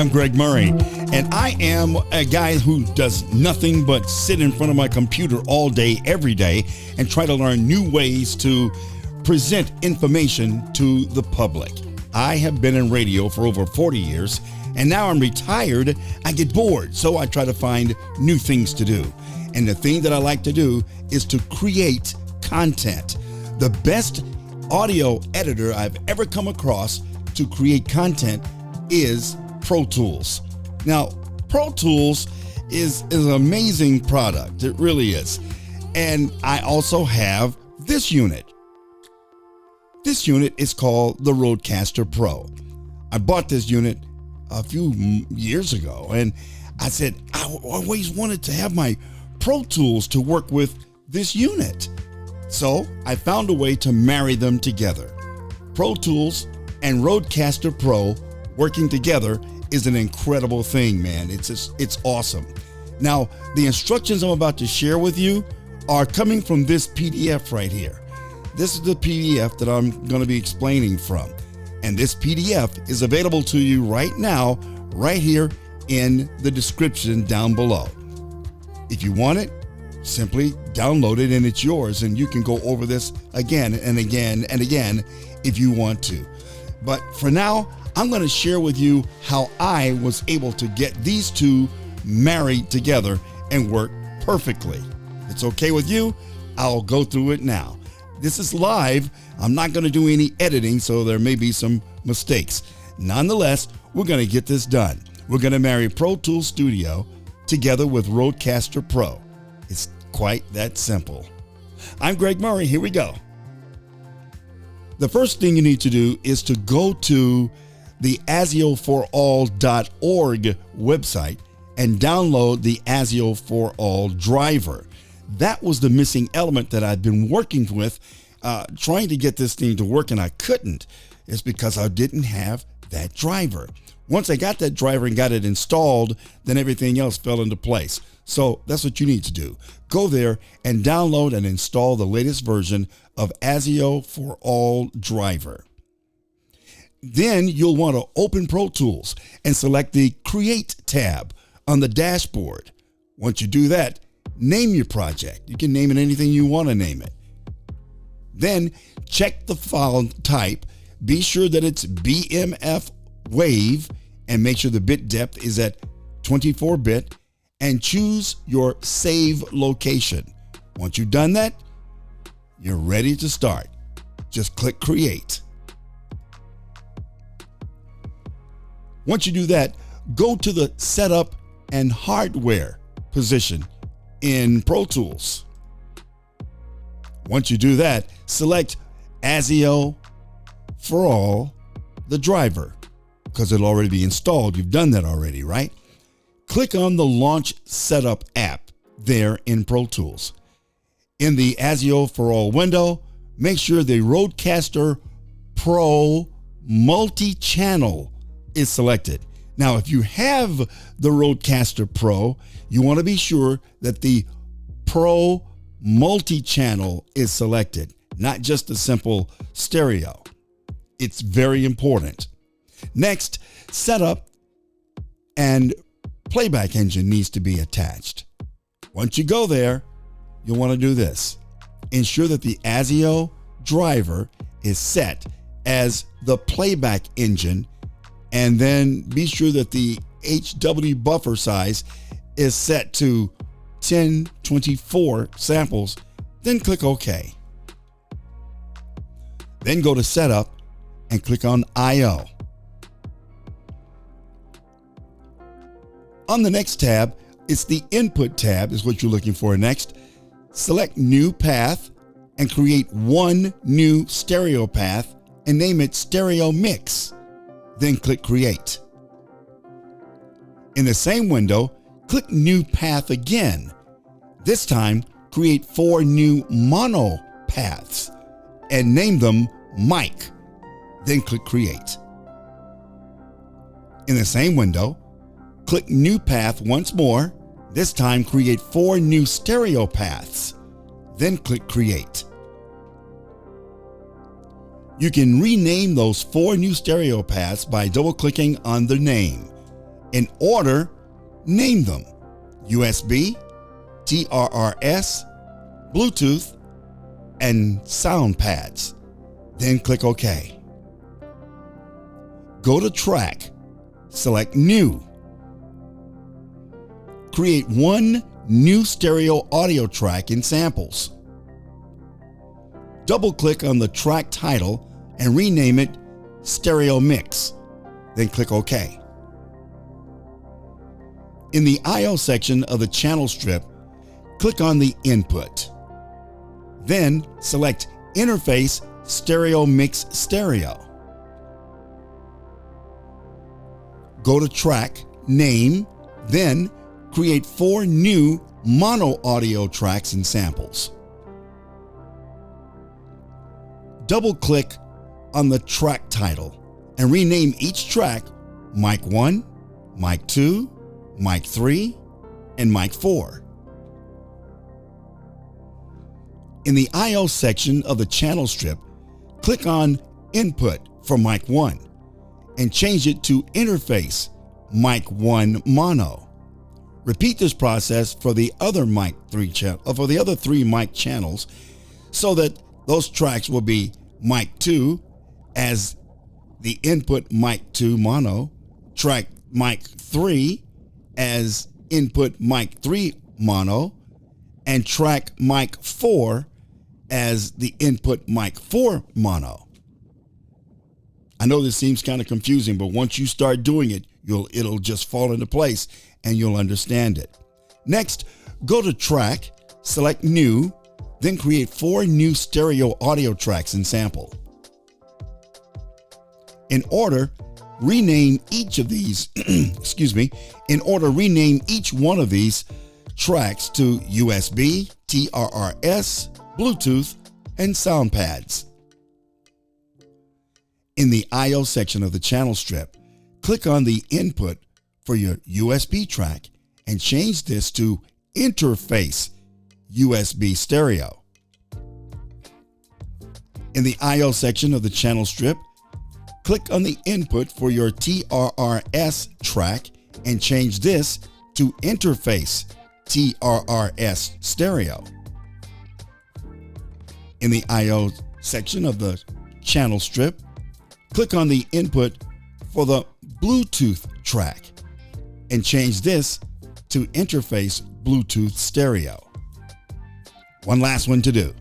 I'm Greg Murray, and I am a guy who does nothing but sit in front of my computer all day, every day, and try to learn new ways to present information to the public. I have been in radio for over 40 years, and now I'm retired. I get bored, so I try to find new things to do. And the thing that I like to do is to create content. The best audio editor I've ever come across to create content is Pro Tools. Now, Pro Tools is an amazing product. It really is. And I also have this unit. This unit is called the Rodecaster Pro. I bought this unit a few years ago, and I said, I always wanted to have my Pro Tools to work with this unit. So I found a way to marry them together. Pro Tools and Rodecaster Pro working together is an incredible thing, man. It's awesome. Now, the instructions I'm about to share with you are coming from this PDF right here. This is the PDF that I'm going to be explaining from. And this PDF is available to you right now, right here in the description down below. If you want it, simply download it and it's yours, and you can go over this again and again and again if you want to. But for now, I'm going to share with you how I was able to get these two married together and work perfectly. If it's okay with you, I'll go through it now. This is live. I'm not going to do any editing, so there may be some mistakes. Nonetheless, we're going to get this done. We're going to marry Pro Tools Studio together with Rodecaster Pro. It's quite that simple. I'm Greg Murray. Here we go. The first thing you need to do is to go to the ASIO4all.org website and download the ASIO for All driver. That was the missing element that I've been working with, trying to get this thing to work, and I couldn't. It's because I didn't have that driver. Once I got that driver and got it installed, then everything else fell into place. So that's what you need to do. Go there and download and install the latest version of ASIO for All driver. Then you'll want to open Pro Tools and select the Create tab on the dashboard. Once you do that, name your project. You can name it anything you want to name it. Then check the file type. Be sure that it's BMF Wave and make sure the bit depth is at 24-bit, and choose your save location. Once you've done that, you're ready to start. Just click Create. Once you do that, go to the Setup and Hardware position in Pro Tools. Once you do that, select ASIO for All, the driver, because it'll already be installed. You've done that already, right? Click on the Launch Setup app there in Pro Tools. In the ASIO for All window, make sure the Rodecaster Pro multi-channel is selected. Now, if you have the Rodecaster Pro, you want to be sure that the Pro multi-channel is selected, not just a simple stereo. It's very important. Next, setup and playback engine needs to be attached. Once you go there, you'll want to do this. Ensure that the ASIO driver is set as the playback engine, and then be sure that the HW buffer size is set to 1024 samples, then click OK. Then go to Setup and click on I/O. On the next tab, it's the Input tab is what you're looking for next. Select New Path and create one new stereo path and name it Stereo Mix. Then click Create. In the same window, click New Path again. This time, create 4 new mono paths and name them Mic. Then click Create. In the same window, click New Path once more. This time, create 4 new stereo paths. Then click Create. You can rename those 4 new stereo paths by double-clicking on the name. In order, name them: USB, TRRS, Bluetooth, and sound pads. Then click OK. Go to Track, select New. Create one new stereo audio track in Samples. Double-click on the track title and rename it Stereo Mix. Then click OK. In the I/O section of the channel strip, click on the Input. Then select Interface Stereo Mix Stereo. Go to Track, Name, then create 4 new mono audio tracks in Samples. Double-click on the track title and rename each track Mic 1, Mic 2, Mic 3, and Mic 4. In the I/O section of the channel strip, click on Input for Mic 1 and change it to Interface Mic 1 Mono. Repeat this process for the other other 3 mic channels so that those tracks will be Mic 2 as the input Mic 2 Mono, track Mic 3 as input Mic 3 Mono, and track Mic 4 as the input Mic 4 Mono. I know this seems kind of confusing, but once you start doing it, it'll just fall into place and you'll understand it. Next, go to Track, select New, then create 4 new stereo audio tracks in Sample. In order, rename each of these, rename each one of these tracks to USB, TRRS, Bluetooth, and sound pads. In the I/O section of the channel strip, click on the input for your USB track and change this to Interface USB Stereo. In the I/O section of the channel strip, click on the input for your TRRS track and change this to Interface TRRS Stereo. In the I/O section of the channel strip, click on the input for the Bluetooth track and change this to Interface Bluetooth Stereo. One last one to do.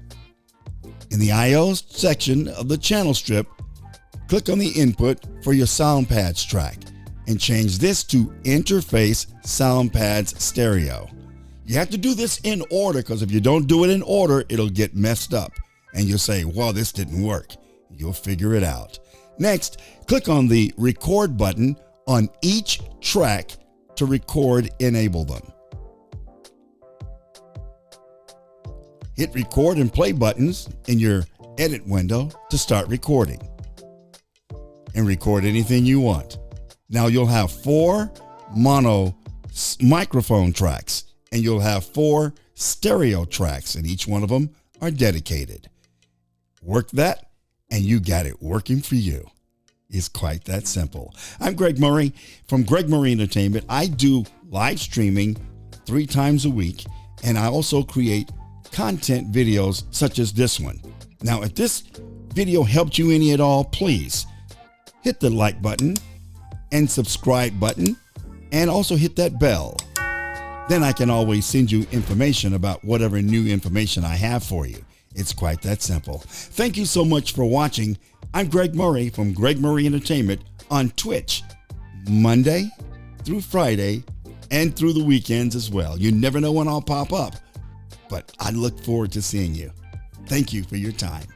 In the I/O section of the channel strip, click on the input for your sound pads track and change this to Interface Sound Pads Stereo. You have to do this in order, because if you don't do it in order, it'll get messed up and you'll say, well, this didn't work. You'll figure it out. Next, click on the Record button on each track to record enable them. Hit Record and Play buttons in your edit window to start recording. And record anything you want. Now you'll have 4 mono microphone tracks and you'll have 4 stereo tracks, and each one of them are dedicated. Work that and you got it working for you. It's quite that simple. I'm Greg Murray from Greg Murray Entertainment. I do live streaming 3 times a week, and I also create content videos such as this one. Now, if this video helped you any at all, please hit the like button and subscribe button, and also hit that bell. Then I can always send you information about whatever new information I have for you. It's quite that simple. Thank you so much for watching. I'm Greg Murray from Greg Murray Entertainment on Twitch, Monday through Friday and through the weekends as well. You never know when I'll pop up, but I look forward to seeing you. Thank you for your time.